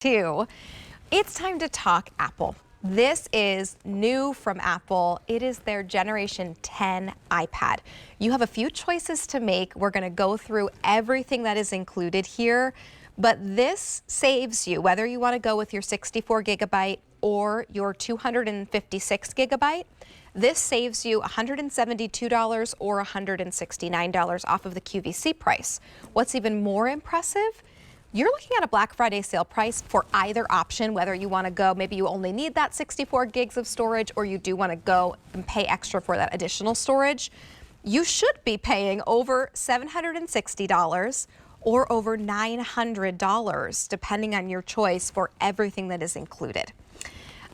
Two. It's time to talk Apple. This is new from Apple. It is their Generation 10 iPad. You have a few choices to make. We're going to go through everything that is included here, but this saves you, whether you want to go with your 64 gigabyte or your 256 gigabyte. This saves you $172 or $169 off of the QVC price. What's even more impressive, you're looking at a Black Friday sale price for either option, whether you want to go, maybe you only need that 64 gigs of storage, or you do want to go and pay extra for that additional storage. You should be paying over $760 or over $900, depending on your choice for everything that is included.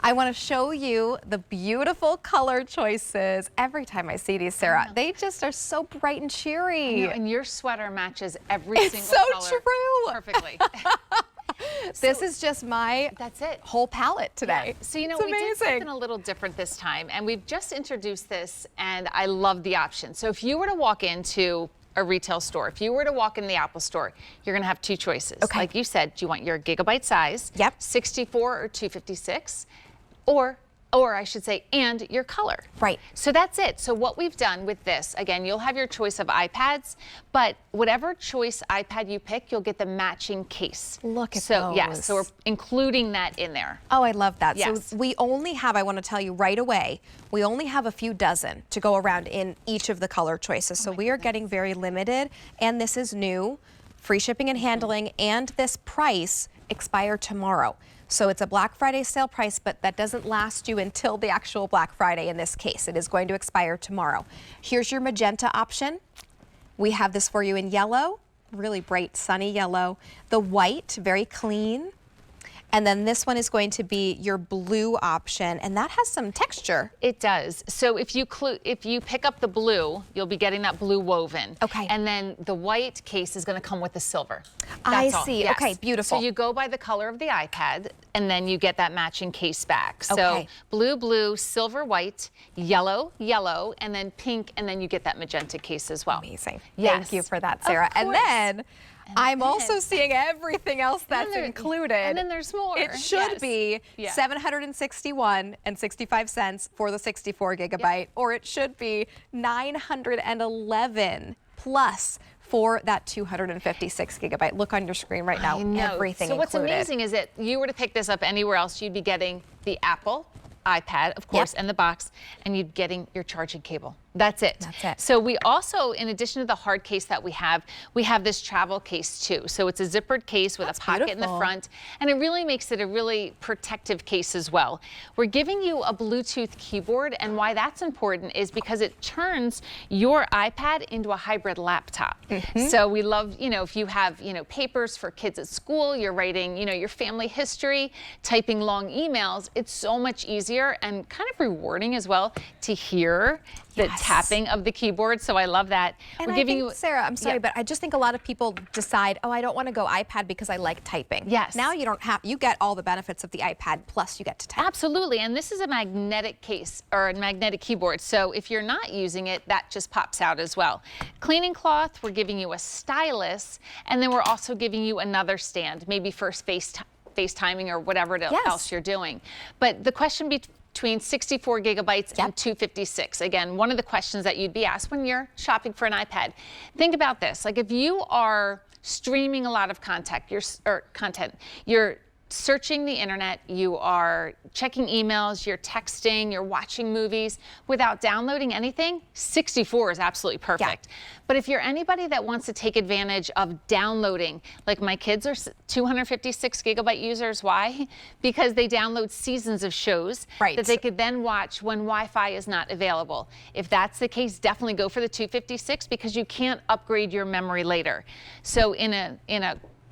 I want to show you the beautiful color choices. Every time I see these, Sarah, they just are so bright and cheery. I know, and your sweater matches every single color. It's so true. Perfectly. This is just my whole palette today. Yeah. So, you know, we did something a little different this time, and we've just introduced this, and I love the option. So if you were to walk into a retail store, if you were to walk in the Apple store, you're going to have two choices. Okay. Like you said, do you want your gigabyte size? Yep. 64 or 256? Or I should say, and your color. Right. So that's it. So what we've done with this, again, you'll have your choice of iPads, but whatever choice iPad you pick, you'll get the matching case. Look at those. Yeah, so we're including that in there. Oh, I love that. Yes. So we only have, I want to tell you right away, we only have a few dozen to go around in each of the color choices. So we are getting very limited, and this is new, free shipping and handling, and this price expire tomorrow. So it's a Black Friday sale price, but that doesn't last you until the actual Black Friday in this case. It is going to expire tomorrow. Here's your magenta option. We have this for you in yellow, really bright sunny yellow. The white, very clean. And then this one is going to be your blue option, and that has some texture. It does. So if you pick up the blue, you'll be getting that blue woven. Okay. And then the white case is going to come with the silver. I That's all. see. Yes. Okay, beautiful. So you go by the color of the iPad, and then you get that matching case back. So blue, blue, silver, white, yellow, yellow, and then pink, and then you get that magenta case as well. Amazing. Yes. Thank you for that, Sarah. And then I'm also seeing everything else that's included. And then there's more. It should be $761.65 for the 64 gigabyte, or it should be $911 plus for that 256 gigabyte. Look on your screen right now. Everything included. So what's amazing is that you were to pick this up anywhere else, you'd be getting the Apple iPad, of course, and the box, and you'd getting your charging cable. That's it. That's it. So we also, in addition to the hard case that we have this travel case too. So it's a zippered case with a pocket in the front, and it really makes it a really protective case as well. We're giving you a Bluetooth keyboard, and why that's important is because it turns your iPad into a hybrid laptop. So we love, you know, if you have, you know, papers for kids at school, you're writing, you know, your family history, typing long emails, it's so much easier and kind of rewarding as well to hear the tapping of the keyboard. So I love that. And I think, Sarah, I'm sorry, but I just think a lot of people decide, oh, I don't want to go iPad because I like typing. Yes. Now you don't have, you get all the benefits of the iPad, plus you get to type. Absolutely, and this is a magnetic case, or a magnetic keyboard, so if you're not using it, that just pops out as well. Cleaning cloth, we're giving you a stylus, and then we're also giving you another stand, maybe for FaceTiming or whatever else you're doing. But the question between 64 gigabytes and 256. Again, one of the questions that you'd be asked when you're shopping for an iPad. Think about this, like if you are streaming a lot of content, you're searching the internet, you are checking emails, you're texting, you're watching movies without downloading anything, 64 is absolutely perfect. But if you're anybody that wants to take advantage of downloading, like my kids are 256 gigabyte users, why? Because they download seasons of shows that they could then watch when Wi-Fi is not available. If that's the case, definitely go for the 256 because you can't upgrade your memory later. So in a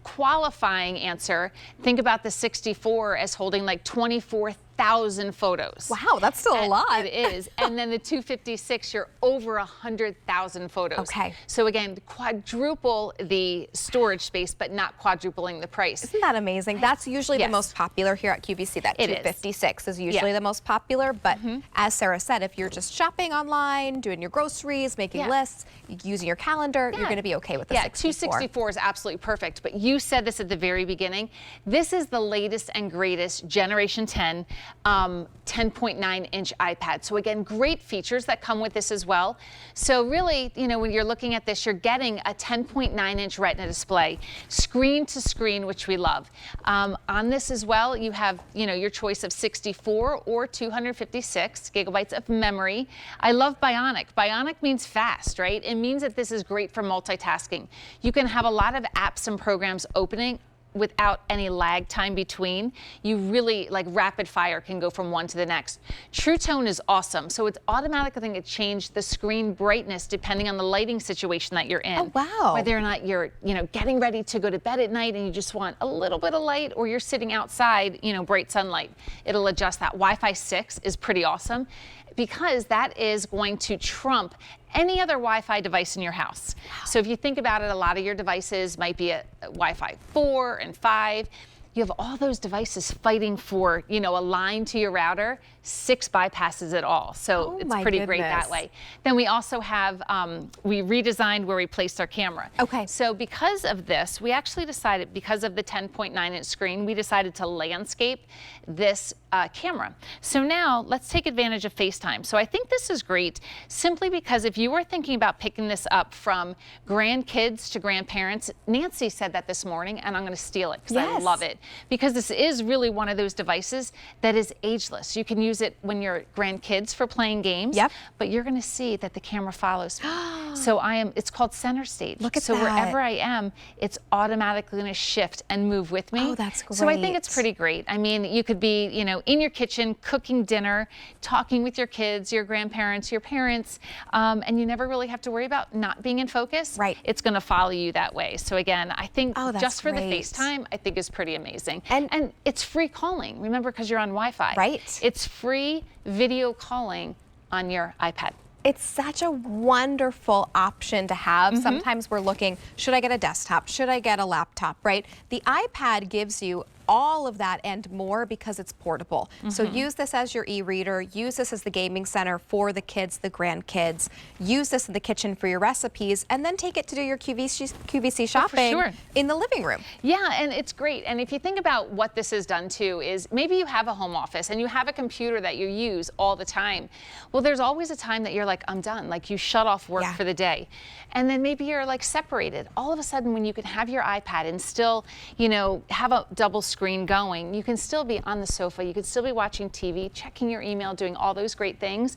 qualifying answer, think about the 64 as holding like 24 100,000 photos. Wow, that's still a lot. It is. And then the 256, you're over 100,000 photos. Okay. So again, quadruple the storage space, but not quadrupling the price. Isn't that amazing? That's usually Yes. the most popular here at QVC. That It 256 is usually Yeah. the most popular. But as Sarah said, if you're just shopping online, doing your groceries, making Yeah. lists, using your calendar, you're going to be okay with the 64. 264 is absolutely perfect. But you said this at the very beginning. This is the latest and greatest Generation 10 10.9-inch iPad. So again, great features that come with this as well. So really, you know, when you're looking at this, you're getting a 10.9-inch Retina display, screen to screen, which we love. On this as well, you have, you know, your choice of 64 or 256 gigabytes of memory. I love Bionic. Bionic means fast, right? It means that this is great for multitasking. You can have a lot of apps and programs opening without any lag time between. You really, like rapid fire, can go from one to the next. True Tone is awesome. So it's automatically going to change the screen brightness depending on the lighting situation that you're in. Oh, wow. Whether or not you're, you know, getting ready to go to bed at night and you just want a little bit of light, or you're sitting outside, you know, bright sunlight. It'll adjust that. Wi-Fi 6 is pretty awesome because that is going to trump any other Wi-Fi device in your house. So if you think about it, a lot of your devices might be a Wi-Fi 4 and 5. You have all those devices fighting for, you know, a line to your router. 6 bypasses it all. So it's pretty great that way. Then we also have, we redesigned where we placed our camera. Okay. So because of this, we actually decided, because of the 10.9-inch screen, we decided to landscape this camera. So now let's take advantage of FaceTime. So I think this is great simply because if you were thinking about picking this up from grandkids to grandparents, Nancy said that this morning, and I'm going to steal it because I love it. Because this is really one of those devices that is ageless. You can use it when you're grandkids for playing games, but you're going to see that the camera follows me. So it's called center stage. Look at so that. wherever I am, it's automatically going to shift and move with me. Oh, that's great. So I think it's pretty great. I mean, you could be, you know, in your kitchen cooking dinner, talking with your kids, your grandparents, your parents, and you never really have to worry about not being in focus. Right. It's going to follow you that way. So again, I think just for the great. FaceTime, I think is pretty amazing. And it's free calling. Remember, because you're on Wi-Fi. Right. It's free video calling on your iPad. It's such a wonderful option to have. Sometimes we're looking, should I get a desktop? Should I get a laptop, right? The iPad gives you all of that and more because it's portable. So use this as your e-reader, use this as the gaming center for the kids, the grandkids, use this in the kitchen for your recipes, and then take it to do your QVC shopping in the living room. Yeah, and it's great. And if you think about what this has done too, is maybe you have a home office and you have a computer that you use all the time. Well, there's always a time that you're like, I'm done. Like you shut off work for the day. And then maybe you're like separated. All of a sudden, when you can have your iPad and still, you know, have a double screen going, you can still be on the sofa, you can still be watching TV, checking your email, doing all those great things.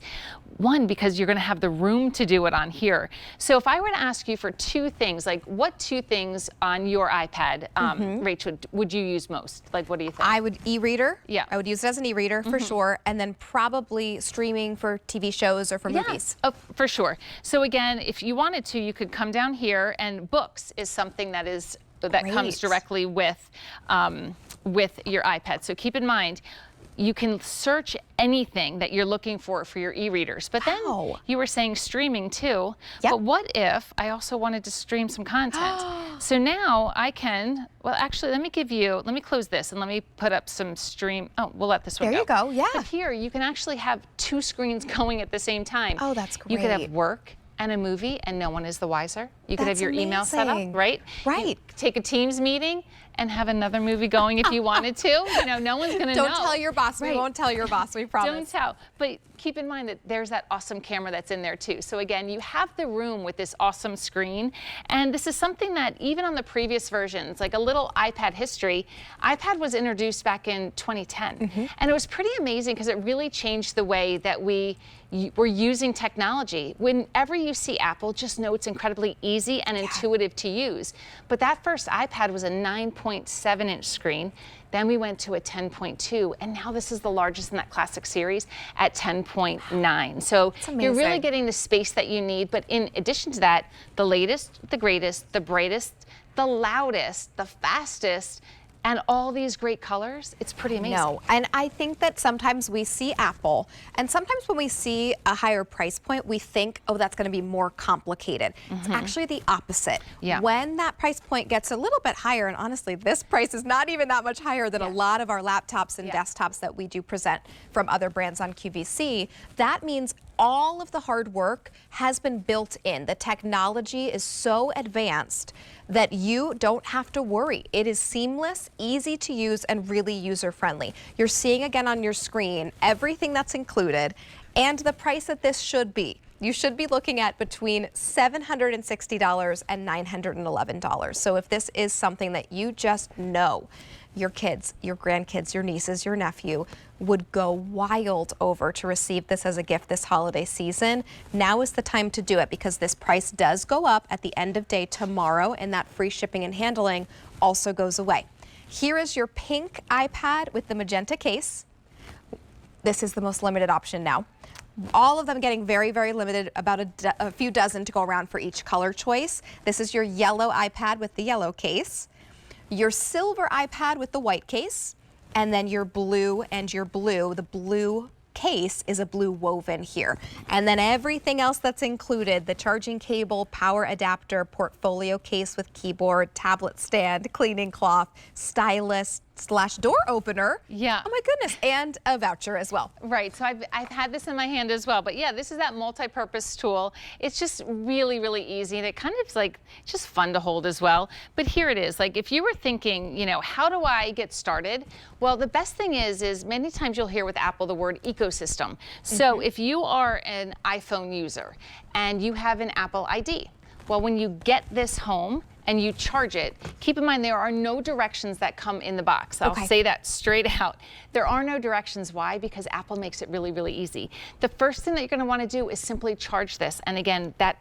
One, because you're going to have the room to do it on here. So if I were to ask you for 2 things, like what 2 things on your iPad, Rachel, would you use most? Like, what do you think? I would e-reader. Yeah. I would use it as an e-reader for sure, and then probably streaming for TV shows or for movies. Oh, for sure. So again, if you wanted to, you could come down here, and books is something that comes directly with your iPad. So keep in mind, you can search anything that you're looking for your e-readers. But then you were saying streaming too. But what if I also wanted to stream some content? So now I can, well, actually, let me close this and let me put up some stream. Oh, we'll let this one go. There you go, yeah. But here you can actually have 2 screens going at the same time. Oh, that's great. You could have work and a movie, and no one is the wiser. You could have your email set up, right? Right. You take a Teams meeting and have another movie going if you wanted to. You know, no one's gonna know. Don't tell your boss. We won't tell your boss, we promise. Don't tell. But keep in mind that there's that awesome camera that's in there too. So again, you have the room with this awesome screen. And this is something that even on the previous versions, like a little iPad history, iPad was introduced back in 2010. And it was pretty amazing because it really changed the way that we're using technology. Whenever you see Apple, just know it's incredibly easy and intuitive to use. But that first iPad was a 9.7-inch screen. Then we went to a 10.2, and now this is the largest in that classic series at 10.9. So you're really getting the space that you need. But in addition to that, the latest, the greatest, the brightest, the loudest, the fastest, and all these great colors. It's pretty amazing. No, and I think that sometimes we see Apple, and sometimes when we see a higher price point, we think, oh, that's going to be more complicated. It's actually the opposite. Yeah. When that price point gets a little bit higher, and honestly, this price is not even that much higher than a lot of our laptops and desktops that we do present from other brands on QVC, that means all of the hard work has been built in. The technology is so advanced that you don't have to worry. It is seamless, easy to use, and really user-friendly. You're seeing again on your screen everything that's included and the price that this should be. You should be looking at between $760 and $911. So if this is something that you just know your kids, your grandkids, your nieces, your nephew would go wild over to receive this as a gift this holiday season, now is the time to do it, because this price does go up at the end of day tomorrow, and that free shipping and handling also goes away. Here is your pink iPad with the magenta case. This is the most limited option now. All of them getting very, very limited, about a few dozen to go around for each color choice. This is your yellow iPad with the yellow case, your silver iPad with the white case, and then your blue and your blue. The blue case is a blue woven here. And then everything else that's included, the charging cable, power adapter, portfolio case with keyboard, tablet stand, cleaning cloth, stylus, / door opener. Yeah. Oh my goodness, and a voucher as well. Right, so I've had this in my hand as well, but yeah, this is that multi-purpose tool. It's just really, really easy, and it kind of like, it's just fun to hold as well. But here it is, like if you were thinking, you know, how do I get started? Well, the best thing is many times you'll hear with Apple the word ecosystem. So if you are an iPhone user and you have an Apple ID, well, when you get this home and you charge it, keep in mind there are no directions that come in the box. I'll say that straight out. There are no directions. Why? Because Apple makes it really, really easy. The first thing that you're going to want to do is simply charge this. And again, that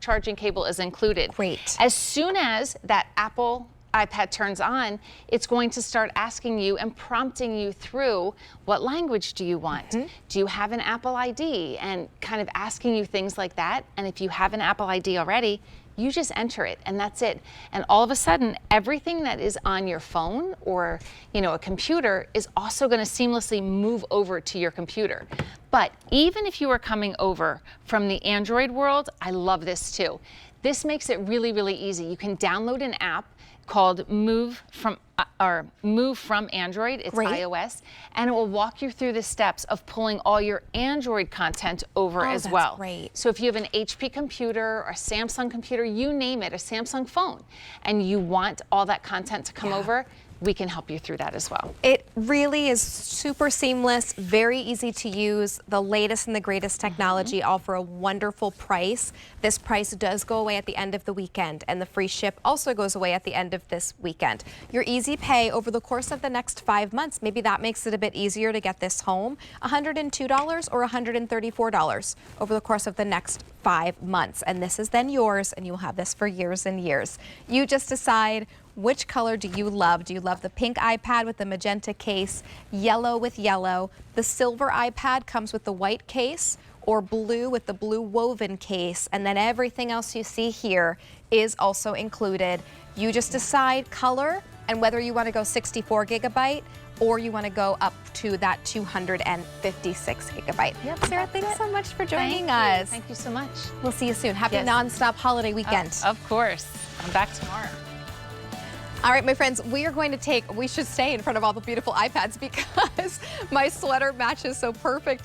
charging cable is included. Great. As soon as that Apple iPad turns on, it's going to start asking you and prompting you through what language do you want? Do you have an Apple ID? And kind of asking you things like that. And if you have an Apple ID already, you just enter it and that's it. And all of a sudden, everything that is on your phone or, you know, a computer is also going to seamlessly move over to your computer. But even if you are coming over from the Android world, I love this too. This makes it really, really easy. You can download an app called Move from Android. It's iOS, and it will walk you through the steps of pulling all your Android content over as well. Great. So if you have an HP computer or a Samsung computer, you name it, a Samsung phone, and you want all that content to come over, we can help you through that as well. It really is super seamless, very easy to use, the latest and the greatest technology, all for a wonderful price. This price does go away at the end of the weekend, and the free ship also goes away at the end of this weekend. Your easy pay over the course of the next 5 months, maybe that makes it a bit easier to get this home, $102 or $134 over the course of the next 5 months. And this is then yours, and you'll have this for years and years. You just decide, which color do you love? Do you love the pink iPad with the magenta case, yellow with yellow? The silver iPad comes with the white case, or blue with the blue woven case, and then everything else you see here is also included. You just decide color and whether you want to go 64 gigabyte or you want to go up to that 256 gigabyte. Yep, Sarah, thanks so much for joining us. Thank you so much. We'll see you soon. Happy nonstop holiday weekend. Of course. I'm back tomorrow. All right, my friends, we should stay in front of all the beautiful iPads because my sweater matches so perfectly.